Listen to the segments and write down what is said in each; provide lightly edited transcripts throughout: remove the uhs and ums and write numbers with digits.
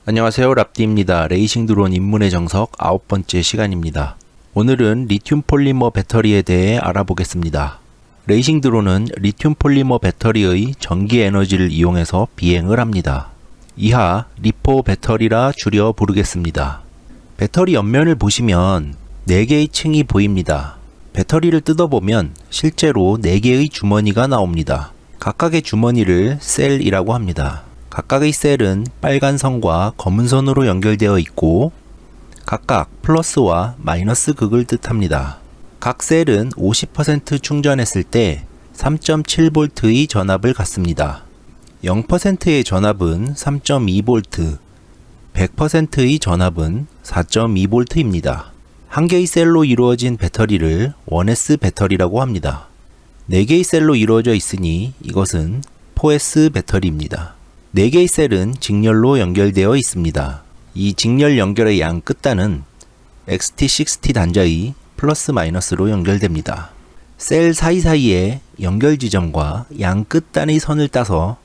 안녕하세요, 랍디입니다. 레이싱 드론 입문의 정석 9번째 시간입니다. 오늘은 리튬 폴리머 배터리에 대해 알아보겠습니다. 레이싱 드론은 리튬 폴리머 배터리의 전기 에너지를 이용해서 비행을 합니다. 이하 리포 배터리라 줄여 부르겠습니다. 배터리 옆면을 보시면 4개의 층이 보입니다. 배터리를 뜯어보면 실제로 4개의 주머니가 나옵니다. 각각의 주머니를 셀이라고 합니다. 각각의 셀은 빨간 선과 검은 선으로 연결되어 있고 각각 플러스와 마이너스 극을 뜻합니다. 각 셀은 50% 충전했을 때 3.7V의 전압을 갖습니다. 0%의 전압은 3.2V, 100%의 전압은 4.2V입니다. 한 개의 셀로 이루어진 배터리를 1S 배터리라고 합니다. 4개의 셀로 이루어져 있으니 이것은 4S 배터리입니다. 4개의 셀은 직렬로 연결되어 있습니다. 이 직렬 연결의 양 끝단은 XT60 단자의 플러스 마이너스로 연결됩니다. 셀 사이사이의 연결 지점과 양 끝단의 선을 따서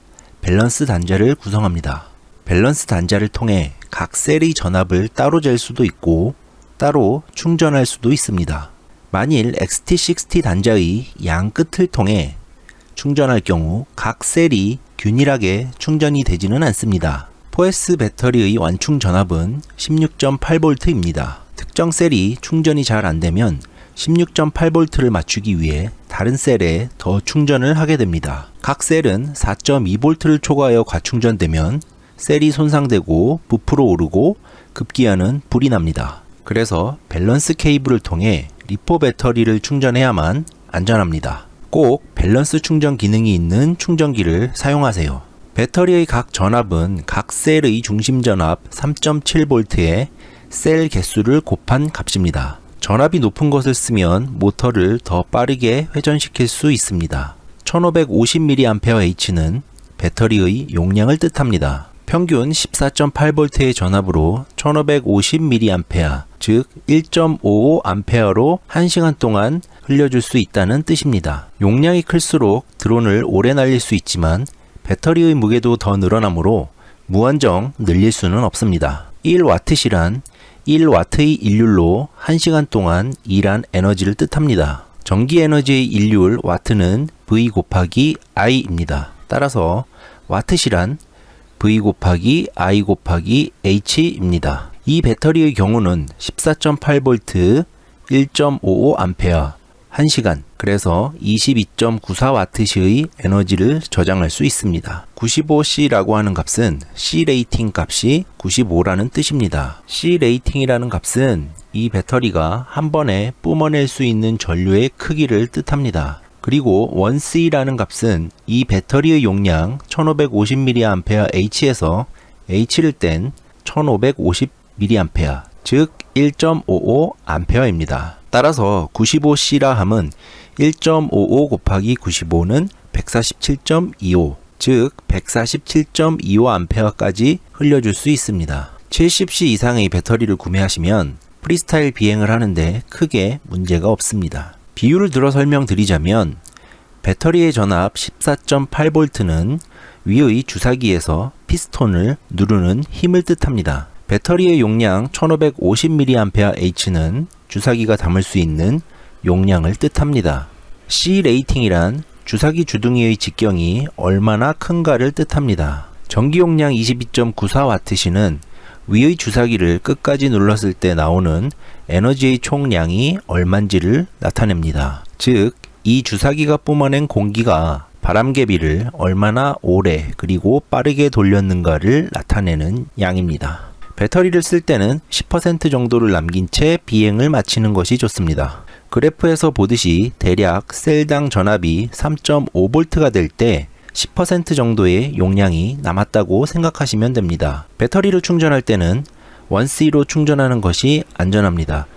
밸런스 단자를 구성합니다. 밸런스 단자를 통해 각 셀의 전압을 따로 잴 수도 있고 따로 충전할 수도 있습니다. 만일 XT60 단자의 양 끝을 통해 충전할 경우 각 셀이 균일하게 충전이 되지는 않습니다. 4S 배터리의 완충 전압은 16.8V입니다. 특정 셀이 충전이 잘 안되면 16.8V를 맞추기 위해 다른 셀에 더 충전을 하게 됩니다. 각 셀은 4.2V를 초과하여 과충전되면 셀이 손상되고 부풀어 오르고 급기야는 불이 납니다. 그래서 밸런스 케이블을 통해 리포 배터리를 충전해야만 안전합니다. 꼭 밸런스 충전 기능이 있는 충전기를 사용하세요. 배터리의 각 전압은 각 셀의 중심 전압 3.7V에 셀 개수를 곱한 값입니다. 전압이 높은 것을 쓰면 모터를 더 빠르게 회전시킬 수 있습니다. 1550mAh는 배터리의 용량을 뜻합니다. 평균 14.8V의 전압으로 1550mA, 즉 1.55A로 1시간 동안 흘려줄 수 있다는 뜻입니다. 용량이 클수록 드론을 오래 날릴 수 있지만 배터리의 무게도 더 늘어나므로 무한정 늘릴 수는 없습니다. 1W시란 1W의 일률로 1시간 동안 일한 에너지를 뜻합니다. 전기 에너지의 일률 W는 V 곱하기 I입니다. 따라서 W시란 V 곱하기 I 곱하기 H입니다. 이 배터리의 경우는 14.8V, 1.55A, 1시간, 그래서 22.94W의 에너지를 저장할 수 있습니다. 95C라고 하는 값은 C 레이팅 값이 95라는 뜻입니다. C 레이팅이라는 값은 이 배터리가 한 번에 뿜어낼 수 있는 전류의 크기를 뜻합니다. 그리고 1C라는 값은 이 배터리의 용량 1550mAh에서 H를 뗀 1550mA, 즉 1.55A입니다. 따라서 95C라 함은 1.55 곱하기 95는 147.25, 즉 147.25A까지 흘려줄 수 있습니다. 70C 이상의 배터리를 구매하시면 프리스타일 비행을 하는데 크게 문제가 없습니다. 비유를 들어 설명드리자면 배터리의 전압 14.8V는 위의 주사기에서 피스톤을 누르는 힘을 뜻합니다. 배터리의 용량 1550mAh는 주사기가 담을 수 있는 용량을 뜻합니다. C 레이팅이란 주사기 주둥이의 직경이 얼마나 큰가를 뜻합니다. 전기 용량 22.94W시는 위의 주사기를 끝까지 눌렀을 때 나오는 에너지의 총량이 얼만지를 나타냅니다. 즉, 이 주사기가 뿜어낸 공기가 바람개비를 얼마나 오래 그리고 빠르게 돌렸는가를 나타내는 양입니다. 배터리를 쓸 때는 10% 정도를 남긴 채 비행을 마치는 것이 좋습니다. 그래프에서 보듯이 대략 셀당 전압이 3.5V가 될 때 10% 정도의 용량이 남았다고 생각하시면 됩니다. 배터리를 충전할 때는 1C로 충전하는 것이 안전합니다.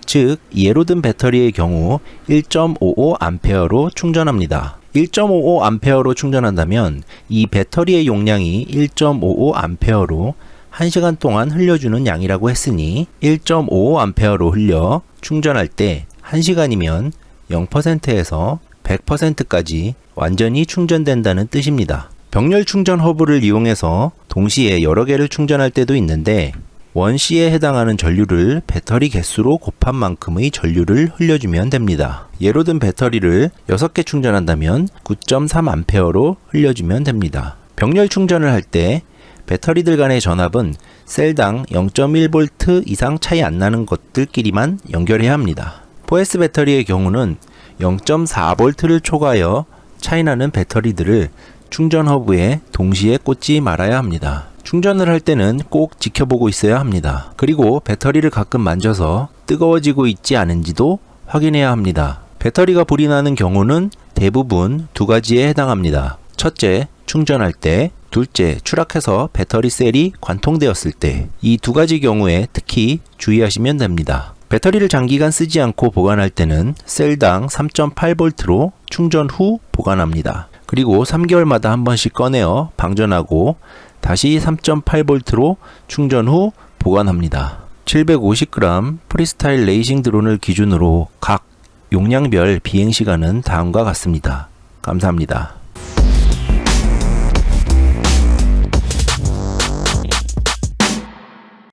즉, 예로 든 배터리의 경우 1.55A로 충전합니다. 1.55A로 충전한다면 이 배터리의 용량이 1.55A로 1시간 동안 흘려주는 양이라고 했으니 1.55A로 흘려 충전할 때 1시간이면 0%에서 100%까지 완전히 충전된다는 뜻입니다. 병렬 충전 허브를 이용해서 동시에 여러 개를 충전할 때도 있는데 원C에 해당하는 전류를 배터리 개수로 곱한 만큼의 전류를 흘려주면 됩니다. 예로 든 배터리를 6개 충전한다면 9.3A로 흘려주면 됩니다. 병렬 충전을 할 때 배터리들 간의 전압은 셀당 0.1V 이상 차이 안 나는 것들끼리만 연결해야 합니다. 4S 배터리의 경우는 0.4V를 초과하여 차이나는 배터리들을 충전 허브에 동시에 꽂지 말아야 합니다. 충전을 할 때는 꼭 지켜보고 있어야 합니다. 그리고 배터리를 가끔 만져서 뜨거워지고 있지 않은지도 확인해야 합니다. 배터리가 불이 나는 경우는 대부분 두 가지에 해당합니다. 첫째, 충전할 때, 둘째, 추락해서 배터리 셀이 관통되었을 때, 이 두 가지 경우에 특히 주의하시면 됩니다. 배터리를 장기간 쓰지 않고 보관할 때는 셀당 3.8V로 충전 후 보관합니다. 그리고 3개월마다 한 번씩 꺼내어 방전하고 다시 3.8V로 충전 후 보관합니다. 750g 프리스타일 레이싱 드론을 기준으로 각 용량별 비행시간은 다음과 같습니다. 감사합니다.